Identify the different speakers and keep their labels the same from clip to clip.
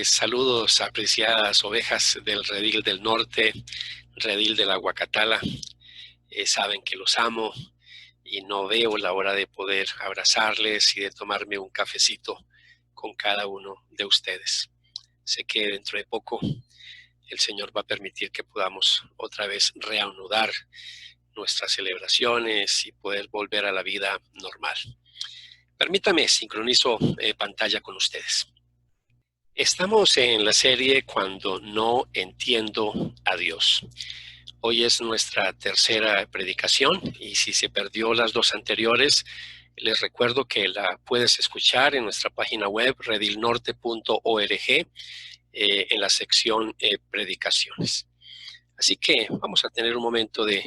Speaker 1: Saludos, apreciadas ovejas del redil del norte, redil de la Huacatala. Saben que los amo y no veo la hora de poder abrazarles y de tomarme un cafecito con cada uno de ustedes. Sé que dentro de poco el Señor va a permitir que podamos otra vez reanudar nuestras celebraciones y poder volver a la vida normal. Permítame, sincronizo pantalla con ustedes. Estamos en la serie Cuando no entiendo a Dios. Hoy es nuestra tercera predicación y si se perdió las dos anteriores, les recuerdo que la puedes escuchar en nuestra página web redilnorte.org en la sección predicaciones. Así que vamos a tener un momento de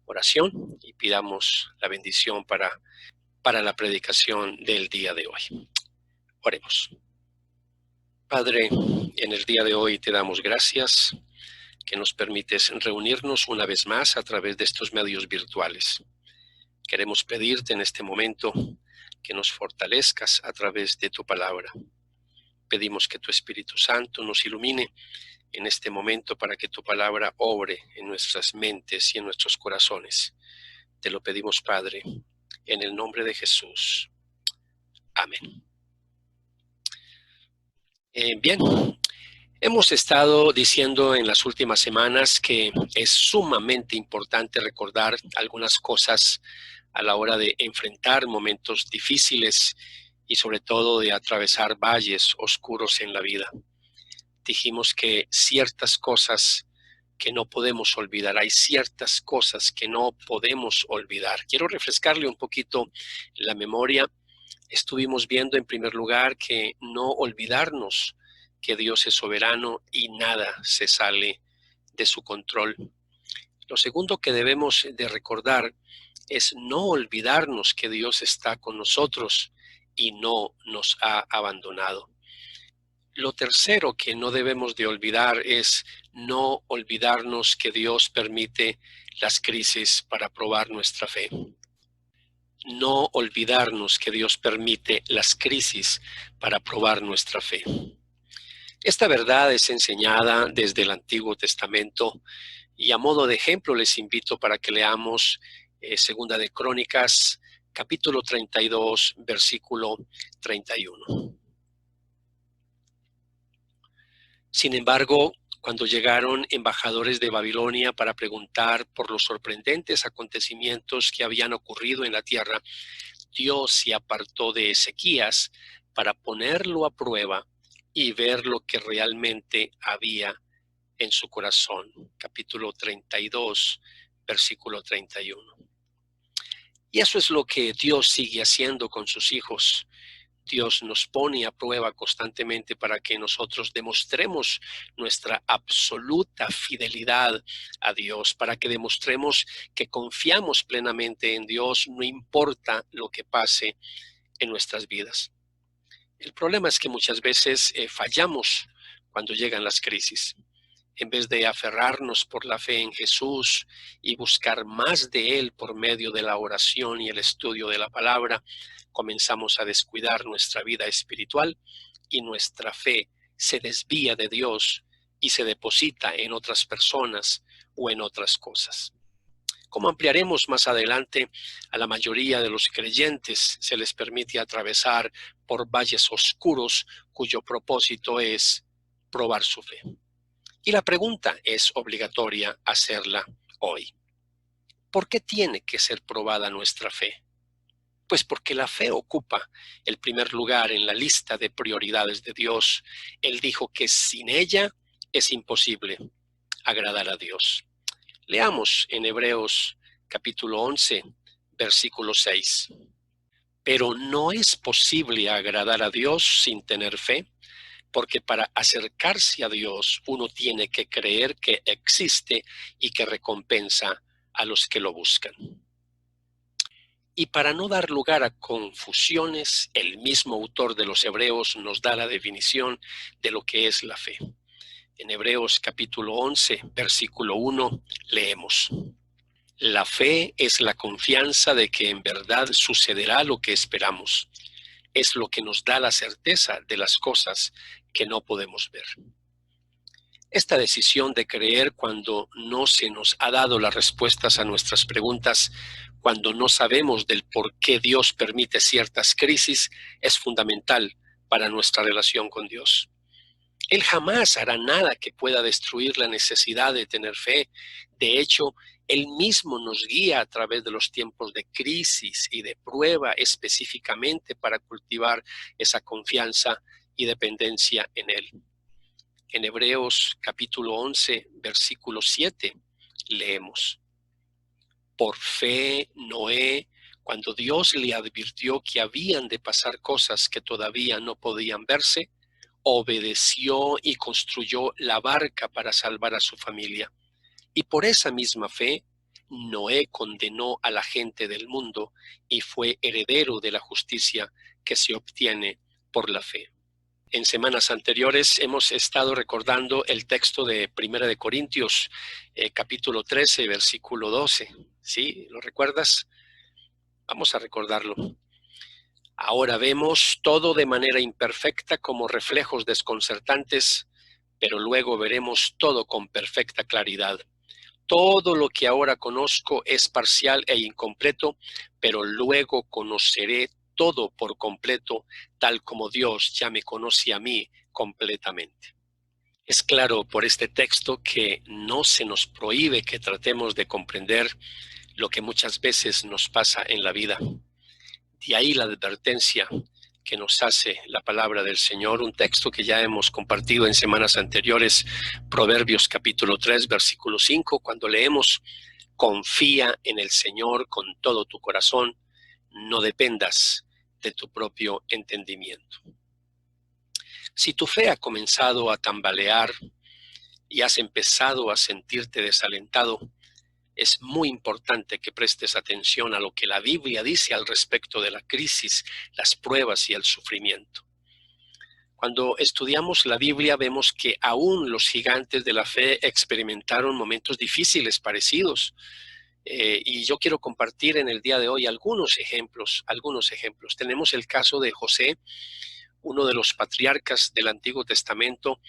Speaker 1: oración y pidamos la bendición para la predicación del día de hoy. Oremos. Padre, en el día de hoy te damos gracias que nos permites reunirnos una vez más a través de estos medios virtuales. Queremos pedirte en este momento que nos fortalezcas a través de tu palabra. Pedimos que tu Espíritu Santo nos ilumine en este momento para que tu palabra obre en nuestras mentes y en nuestros corazones. Te lo pedimos, Padre, en el nombre de Jesús. Amén. Bien, hemos estado diciendo en las últimas semanas que es sumamente importante recordar algunas cosas a la hora de enfrentar momentos difíciles y sobre todo de atravesar valles oscuros en la vida. Dijimos que ciertas cosas que no podemos olvidar, hay ciertas cosas que no podemos olvidar. Quiero refrescarle un poquito la memoria. Estuvimos viendo en primer lugar que no olvidarnos que Dios es soberano y nada se sale de su control. Lo segundo que debemos de recordar es no olvidarnos que Dios está con nosotros y no nos ha abandonado. Lo tercero que no debemos de olvidar es no olvidarnos que Dios permite las crisis para probar nuestra fe. No olvidarnos que Dios permite las crisis para probar nuestra fe. Esta verdad es enseñada desde el Antiguo Testamento y a modo de ejemplo les invito para que leamos Segunda de Crónicas, capítulo 32, versículo 31. Sin embargo, cuando llegaron embajadores de Babilonia para preguntar por los sorprendentes acontecimientos que habían ocurrido en la tierra, Dios se apartó de Ezequías para ponerlo a prueba y ver lo que realmente había en su corazón. Capítulo 32, versículo 31. Y eso es lo que Dios sigue haciendo con sus hijos. Dios nos pone a prueba constantemente para que nosotros demostremos nuestra absoluta fidelidad a Dios, para que demostremos que confiamos plenamente en Dios, no importa lo que pase en nuestras vidas. El problema es que muchas veces fallamos cuando llegan las crisis. En vez de aferrarnos por la fe en Jesús y buscar más de Él por medio de la oración y el estudio de la palabra, comenzamos a descuidar nuestra vida espiritual y nuestra fe se desvía de Dios y se deposita en otras personas o en otras cosas. Como ampliaremos más adelante, a la mayoría de los creyentes se les permite atravesar por valles oscuros cuyo propósito es probar su fe. Y la pregunta es obligatoria hacerla hoy. ¿Por qué tiene que ser probada nuestra fe? Pues porque la fe ocupa el primer lugar en la lista de prioridades de Dios. Él dijo que sin ella es imposible agradar a Dios. Leamos en Hebreos capítulo 11, versículo 6. Pero no es posible agradar a Dios sin tener fe, porque para acercarse a Dios uno tiene que creer que existe y que recompensa a los que lo buscan. Y para no dar lugar a confusiones, el mismo autor de los Hebreos nos da la definición de lo que es la fe. En Hebreos capítulo 11, versículo 1, leemos: La fe es la confianza de que en verdad sucederá lo que esperamos. Es lo que nos da la certeza de las cosas que no podemos ver. Esta decisión de creer cuando no se nos ha dado las respuestas a nuestras preguntas, cuando no sabemos del por qué Dios permite ciertas crisis, es fundamental para nuestra relación con Dios. Él jamás hará nada que pueda destruir la necesidad de tener fe. De hecho, Él mismo nos guía a través de los tiempos de crisis y de prueba específicamente para cultivar esa confianza y dependencia en Él. En Hebreos capítulo 11, versículo 7, leemos: Por fe, Noé, cuando Dios le advirtió que habían de pasar cosas que todavía no podían verse, obedeció y construyó la barca para salvar a su familia. Y por esa misma fe, Noé condenó a la gente del mundo y fue heredero de la justicia que se obtiene por la fe. En semanas anteriores hemos estado recordando el texto de Primera de Corintios, capítulo 13, versículo 12. ¿Sí? ¿Lo recuerdas? Vamos a recordarlo. Ahora vemos todo de manera imperfecta como reflejos desconcertantes, pero luego veremos todo con perfecta claridad. Todo lo que ahora conozco es parcial e incompleto, pero luego conoceré todo por completo, tal como Dios ya me conoce a mí completamente. Es claro por este texto que no se nos prohíbe que tratemos de comprender lo que muchas veces nos pasa en la vida. De ahí la advertencia que nos hace la palabra del Señor, un texto que ya hemos compartido en semanas anteriores, Proverbios capítulo 3, versículo 5, cuando leemos: confía en el Señor con todo tu corazón, no dependas de tu propio entendimiento. Si tu fe ha comenzado a tambalear y has empezado a sentirte desalentado, es muy importante que prestes atención a lo que la Biblia dice al respecto de la crisis, las pruebas y el sufrimiento. Cuando estudiamos la Biblia vemos que aún los gigantes de la fe experimentaron momentos difíciles parecidos. Y yo quiero compartir en el día de hoy algunos ejemplos. Tenemos el caso de José, uno de los patriarcas del Antiguo Testamento.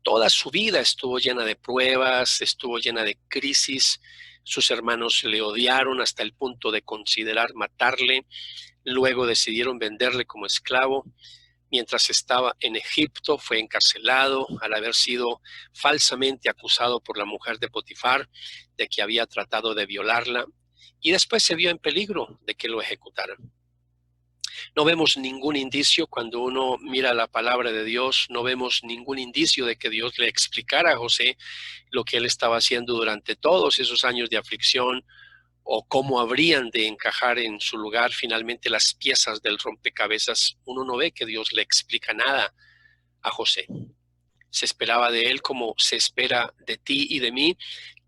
Speaker 1: Toda su vida estuvo llena de pruebas, estuvo llena de crisis. Sus hermanos le odiaron hasta el punto de considerar matarle. Luego decidieron venderle como esclavo. Mientras estaba en Egipto, fue encarcelado al haber sido falsamente acusado por la mujer de Potifar de que había tratado de violarla, y después se vio en peligro de que lo ejecutaran. No vemos ningún indicio cuando uno mira la palabra de Dios, no vemos ningún indicio de que Dios le explicara a José lo que él estaba haciendo durante todos esos años de aflicción, o cómo habrían de encajar en su lugar finalmente las piezas del rompecabezas. Uno no ve que Dios le explica nada a José. Se esperaba de él como se espera de ti y de mí,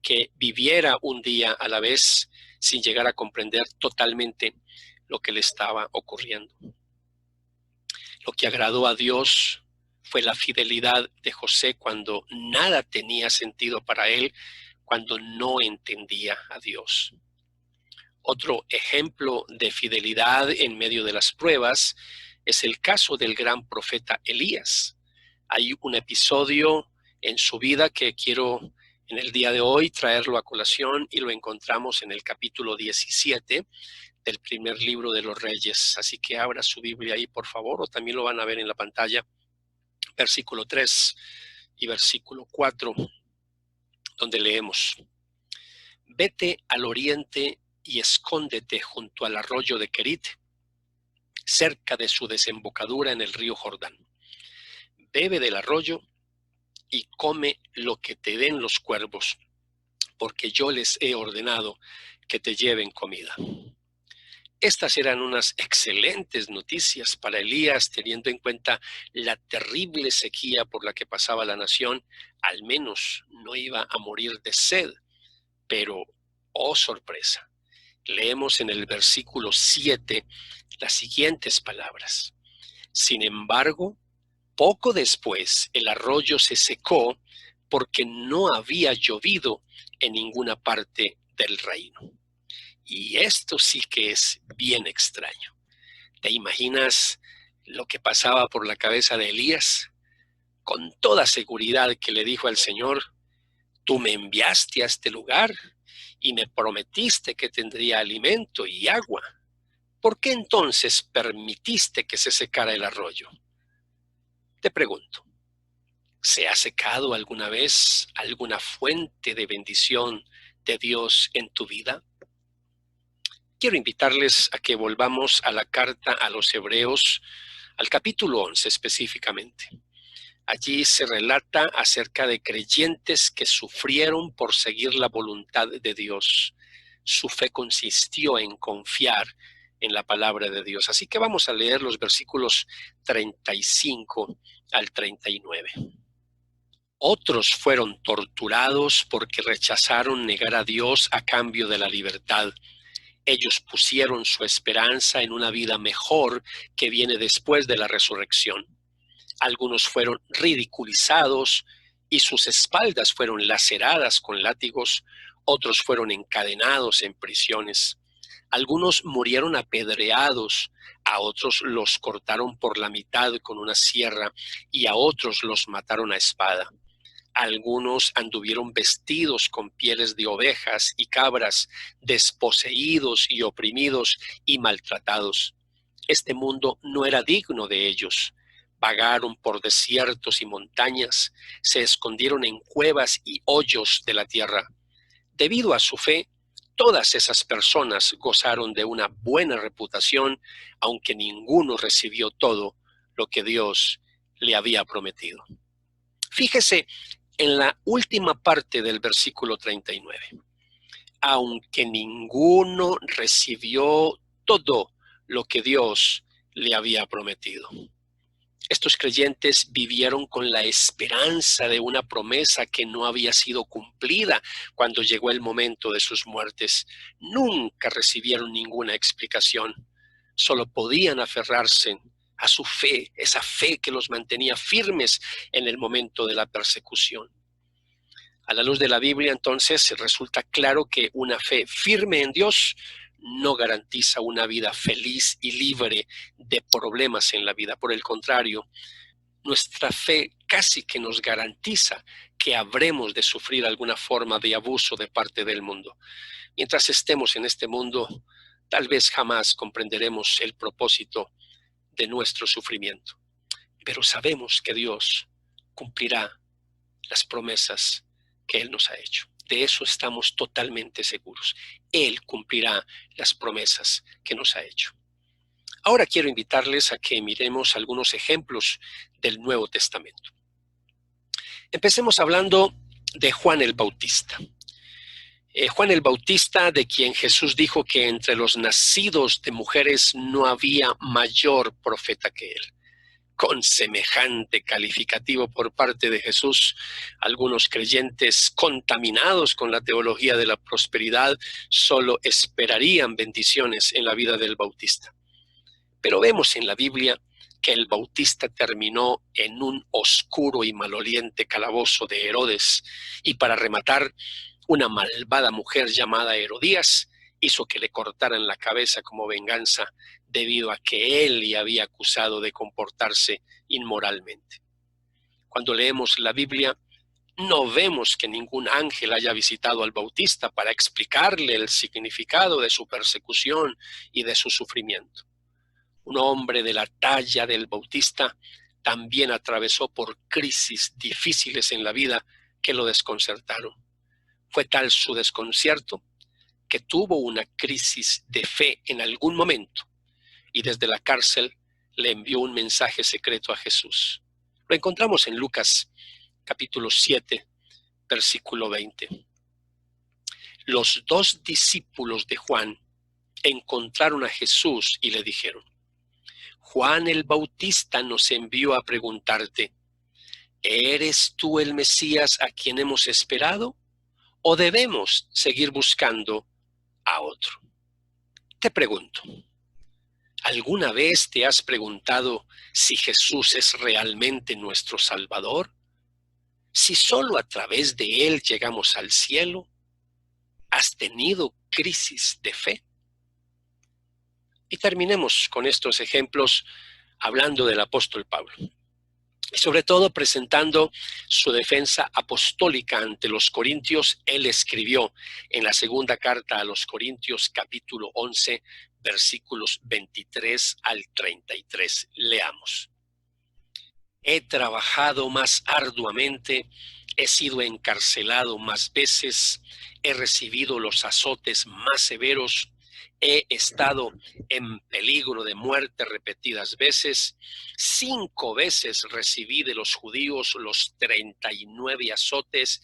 Speaker 1: que viviera un día a la vez sin llegar a comprender totalmente lo que le estaba ocurriendo. Lo que agradó a Dios fue la fidelidad de José cuando nada tenía sentido para él, cuando no entendía a Dios. Otro ejemplo de fidelidad en medio de las pruebas es el caso del gran profeta Elías. Hay un episodio en su vida que quiero en el día de hoy traerlo a colación, y lo encontramos en el capítulo 17 del primer libro de los Reyes. Así que abra su Biblia ahí, por favor, o también lo van a ver en la pantalla. Versículo 3 y versículo 4, donde leemos: Vete al oriente y escóndete junto al arroyo de Querit, cerca de su desembocadura en el río Jordán. Bebe del arroyo y come lo que te den los cuervos, porque yo les he ordenado que te lleven comida. Estas eran unas excelentes noticias para Elías, teniendo en cuenta la terrible sequía por la que pasaba la nación. Al menos no iba a morir de sed, pero, oh sorpresa, leemos en el versículo 7 las siguientes palabras: sin embargo, poco después el arroyo se secó porque no había llovido en ninguna parte del reino. Y esto sí que es bien extraño. ¿Te imaginas lo que pasaba por la cabeza de Elías? con toda seguridad que le dijo al Señor: tú me enviaste a este lugar y me prometiste que tendría alimento y agua. ¿Por qué entonces permitiste que se secara el arroyo? Te pregunto, ¿se ha secado alguna vez alguna fuente de bendición de Dios en tu vida? Quiero invitarles a que volvamos a la carta a los Hebreos, al capítulo 11 específicamente. Allí se relata acerca de creyentes que sufrieron por seguir la voluntad de Dios. Su fe consistió en confiar en la palabra de Dios. Así que vamos a leer los versículos 35 al 39. Otros fueron torturados porque rechazaron negar a Dios a cambio de la libertad. Ellos pusieron su esperanza en una vida mejor que viene después de la resurrección. Algunos fueron ridiculizados y sus espaldas fueron laceradas con látigos. Otros fueron encadenados en prisiones. Algunos murieron apedreados, a otros los cortaron por la mitad con una sierra y a otros los mataron a espada. Algunos anduvieron vestidos con pieles de ovejas y cabras, desposeídos y oprimidos y maltratados. Este mundo no era digno de ellos. Vagaron por desiertos y montañas, se escondieron en cuevas y hoyos de la tierra. Debido a su fe, todas esas personas gozaron de una buena reputación, aunque ninguno recibió todo lo que Dios le había prometido. Fíjese en la última parte del versículo 39. Aunque ninguno recibió todo lo que Dios le había prometido. Estos creyentes vivieron con la esperanza de una promesa que no había sido cumplida cuando llegó el momento de sus muertes. Nunca recibieron ninguna explicación. Solo podían aferrarse a su fe, esa fe que los mantenía firmes en el momento de la persecución. A la luz de la Biblia, entonces, resulta claro que una fe firme en Dios no garantiza una vida feliz y libre de problemas en la vida. Por el contrario, nuestra fe casi que nos garantiza que habremos de sufrir alguna forma de abuso de parte del mundo. Mientras estemos en este mundo, tal vez jamás comprenderemos el propósito de nuestro sufrimiento. Pero sabemos que Dios cumplirá las promesas que Él nos ha hecho. De eso estamos totalmente seguros. Él cumplirá las promesas que nos ha hecho. Ahora quiero invitarles a que miremos algunos ejemplos del Nuevo Testamento. Empecemos hablando de Juan el Bautista. Juan el Bautista, de quien Jesús dijo que entre los nacidos de mujeres no había mayor profeta que él. Con semejante calificativo por parte de Jesús, algunos creyentes contaminados con la teología de la prosperidad solo esperarían bendiciones en la vida del Bautista. Pero vemos en la Biblia que el Bautista terminó en un oscuro y maloliente calabozo de Herodes, y para rematar, una malvada mujer llamada Herodías hizo que le cortaran la cabeza como venganza debido a que él le había acusado de comportarse inmoralmente. Cuando leemos la Biblia, no vemos que ningún ángel haya visitado al Bautista para explicarle el significado de su persecución y de su sufrimiento. Un hombre de la talla del Bautista también atravesó por crisis difíciles en la vida que lo desconcertaron. Fue tal su desconcierto que tuvo una crisis de fe en algún momento y desde la cárcel le envió un mensaje secreto a Jesús. Lo encontramos en Lucas capítulo 7, versículo 20. Los dos discípulos de Juan encontraron a Jesús y le dijeron: Juan el Bautista nos envió a preguntarte, ¿eres tú el Mesías a quien hemos esperado? ¿O debemos seguir buscando a otro? Te pregunto, ¿alguna vez te has preguntado si Jesús es realmente nuestro Salvador? Si solo a través de Él llegamos al cielo. ¿Has tenido crisis de fe? Y terminemos con estos ejemplos hablando del apóstol Pablo. Y sobre todo presentando su defensa apostólica ante los corintios, él escribió en la segunda carta a los Corintios, capítulo 11, versículos 23 al 33. Leamos. He trabajado más arduamente, he sido encarcelado más veces, he recibido los azotes más severos, he estado en peligro de muerte repetidas veces. 5 veces recibí de los judíos los 39 azotes.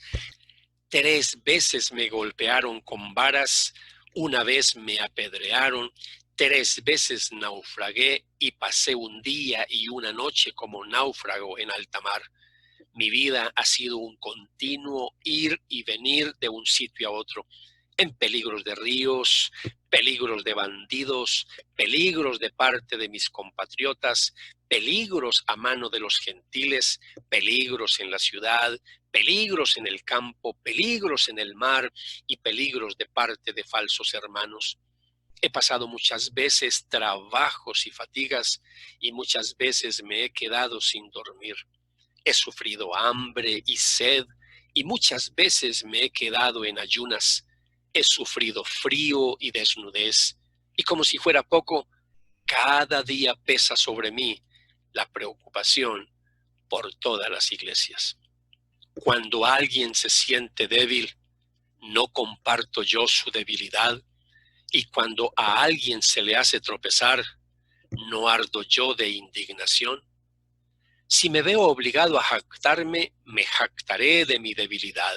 Speaker 1: 3 veces me golpearon con varas, una vez me apedrearon, 3 veces naufragué y pasé un día y una noche como náufrago en alta mar. Mi vida ha sido un continuo ir y venir de un sitio a otro, en peligros de ríos, peligros de bandidos, peligros de parte de mis compatriotas, peligros a mano de los gentiles, peligros en la ciudad, peligros en el campo, peligros en el mar y peligros de parte de falsos hermanos. He pasado muchas veces trabajos y fatigas y muchas veces me he quedado sin dormir. He sufrido hambre y sed y muchas veces me he quedado en ayunas. He sufrido frío y desnudez. Y como si fuera poco, cada día pesa sobre mí la preocupación por todas las iglesias. Cuando alguien se siente débil, no comparto yo su debilidad. Y cuando a alguien se le hace tropezar, no ardo yo de indignación. Si me veo obligado a jactarme, me jactaré de mi debilidad.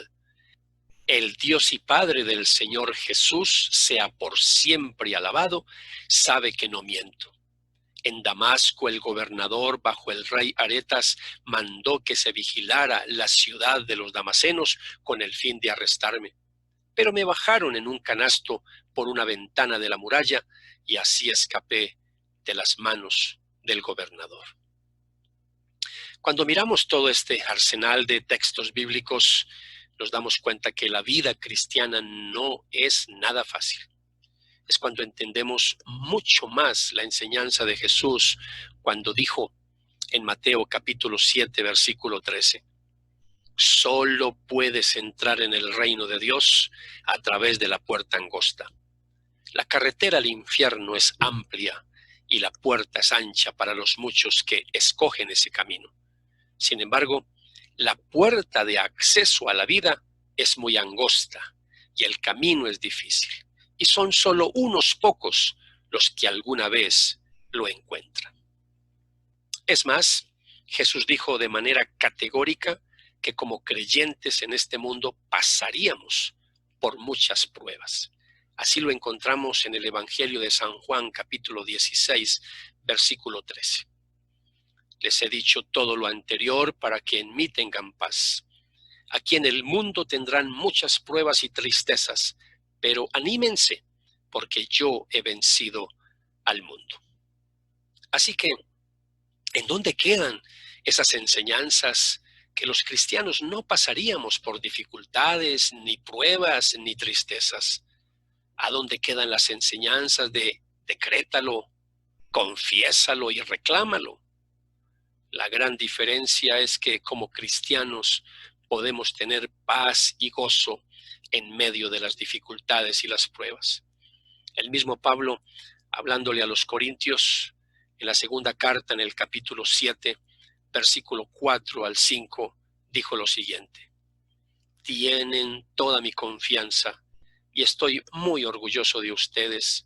Speaker 1: El Dios y Padre del Señor Jesús, sea por siempre alabado, sabe que no miento. En Damasco el gobernador bajo el rey Aretas mandó que se vigilara la ciudad de los damasenos con el fin de arrestarme. Pero me bajaron en un canasto por una ventana de la muralla y así escapé de las manos del gobernador. Cuando miramos todo este arsenal de textos bíblicos, nos damos cuenta que la vida cristiana no es nada fácil. Es cuando entendemos mucho más la enseñanza de Jesús cuando dijo en Mateo capítulo 7, versículo 13, solo puedes entrar en el reino de Dios a través de la puerta angosta. La carretera al infierno es amplia y la puerta es ancha para los muchos que escogen ese camino. Sin embargo, la puerta de acceso a la vida es muy angosta y el camino es difícil. Y son solo unos pocos los que alguna vez lo encuentran. Es más, Jesús dijo de manera categórica que como creyentes en este mundo pasaríamos por muchas pruebas. Así lo encontramos en el Evangelio de San Juan, capítulo 16, versículo 13. Les he dicho todo lo anterior para que en mí tengan paz. Aquí en el mundo tendrán muchas pruebas y tristezas, pero anímense, porque yo he vencido al mundo. Así que, ¿en dónde quedan esas enseñanzas que los cristianos no pasaríamos por dificultades, ni pruebas, ni tristezas? ¿A dónde quedan las enseñanzas de decrétalo, confiésalo y reclámalo? La gran diferencia es que como cristianos podemos tener paz y gozo en medio de las dificultades y las pruebas. El mismo Pablo, hablándole a los Corintios, en la segunda carta, en el capítulo 7, versículo 4 al 5, dijo lo siguiente: tienen toda mi confianza y estoy muy orgulloso de ustedes.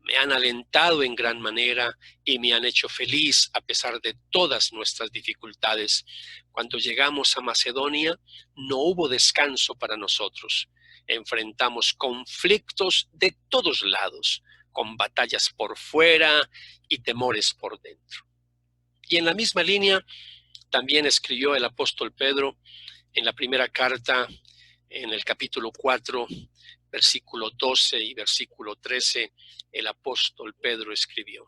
Speaker 1: Me han alentado en gran manera y me han hecho feliz a pesar de todas nuestras dificultades. Cuando llegamos a Macedonia, no hubo descanso para nosotros. Enfrentamos conflictos de todos lados, con batallas por fuera y temores por dentro. Y en la misma línea, también escribió el apóstol Pedro en la primera carta, en el capítulo 4, versículo 12 y versículo 13, el apóstol Pedro escribió: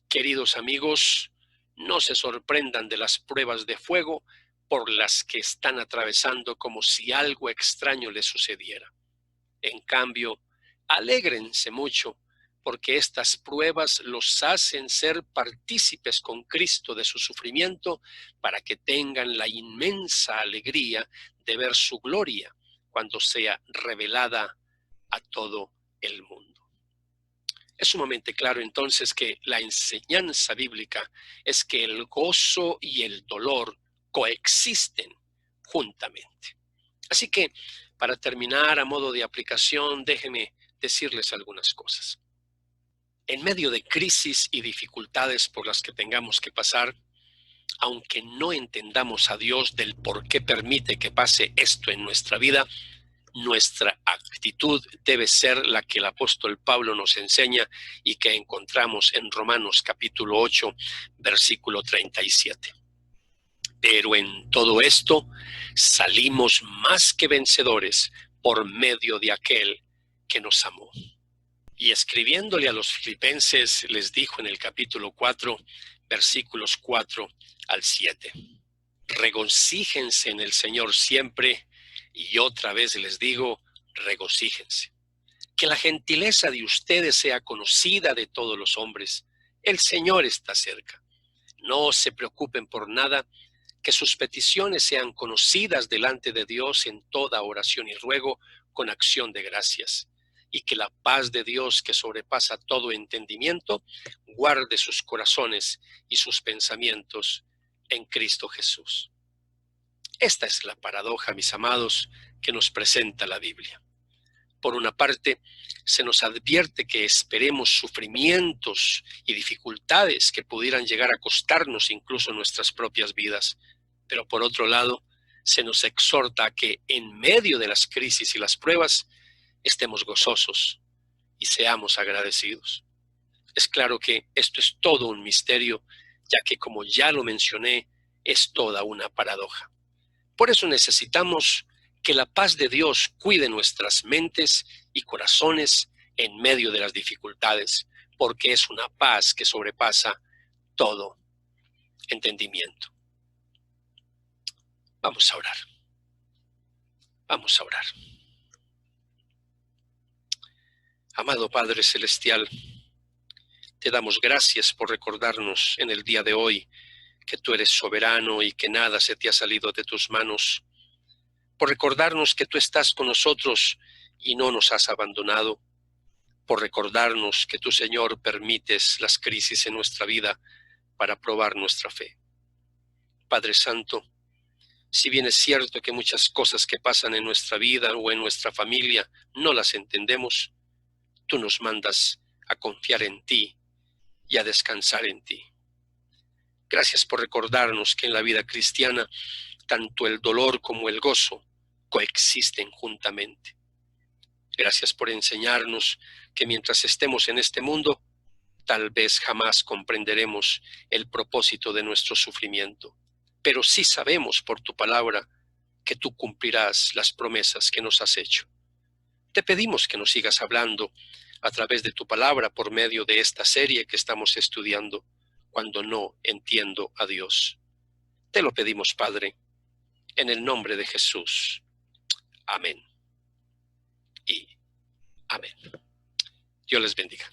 Speaker 1: queridos amigos, no se sorprendan de las pruebas de fuego por las que están atravesando como si algo extraño les sucediera. En cambio, alégrense mucho porque estas pruebas los hacen ser partícipes con Cristo de su sufrimiento, para que tengan la inmensa alegría de ver su gloria cuando sea revelada a todo el mundo. Es sumamente claro entonces que la enseñanza bíblica es que el gozo y el dolor coexisten juntamente. Así que, para terminar, a modo de aplicación, déjenme decirles algunas cosas. En medio de crisis y dificultades por las que tengamos que pasar, aunque no entendamos a Dios del por qué permite que pase esto en nuestra vida, nuestra actitud debe ser la que el apóstol Pablo nos enseña y que encontramos en Romanos capítulo 8, versículo 37. Pero en todo esto salimos más que vencedores por medio de aquel que nos amó. Y escribiéndole a los filipenses les dijo en el capítulo 4, versículos 4 al 7. Regocíjense en el Señor siempre, y otra vez les digo, regocíjense. Que la gentileza de ustedes sea conocida de todos los hombres. El Señor está cerca. No se preocupen por nada, que sus peticiones sean conocidas delante de Dios en toda oración y ruego con acción de gracias. Y que la paz de Dios, que sobrepasa todo entendimiento, guarde sus corazones y sus pensamientos en Cristo Jesús. Esta es la paradoja, mis amados, que nos presenta la Biblia. Por una parte, se nos advierte que esperemos sufrimientos y dificultades que pudieran llegar a costarnos incluso nuestras propias vidas. Pero por otro lado, se nos exhorta a que en medio de las crisis y las pruebas estemos gozosos y seamos agradecidos. Es claro que esto es todo un misterio, ya que, como ya lo mencioné, es toda una paradoja. Por eso necesitamos que la paz de Dios cuide nuestras mentes y corazones en medio de las dificultades, porque es una paz que sobrepasa todo entendimiento. Vamos a orar. Vamos a orar. Amado Padre Celestial, te damos gracias por recordarnos en el día de hoy que tú eres soberano y que nada se te ha salido de tus manos, por recordarnos que tú estás con nosotros y no nos has abandonado, por recordarnos que tú, Señor, permites las crisis en nuestra vida para probar nuestra fe. Padre Santo, si bien es cierto que muchas cosas que pasan en nuestra vida o en nuestra familia no las entendemos, tú nos mandas a confiar en ti y a descansar en ti. Gracias por recordarnos que en la vida cristiana tanto el dolor como el gozo coexisten juntamente. Gracias por enseñarnos que mientras estemos en este mundo, tal vez jamás comprenderemos el propósito de nuestro sufrimiento, pero sí sabemos por tu palabra que tú cumplirás las promesas que nos has hecho. Te pedimos que nos sigas hablando a través de tu palabra por medio de esta serie que estamos estudiando, Cuando no entiendo a Dios. Te lo pedimos, Padre, en el nombre de Jesús. Amén. Y amén. Dios les bendiga.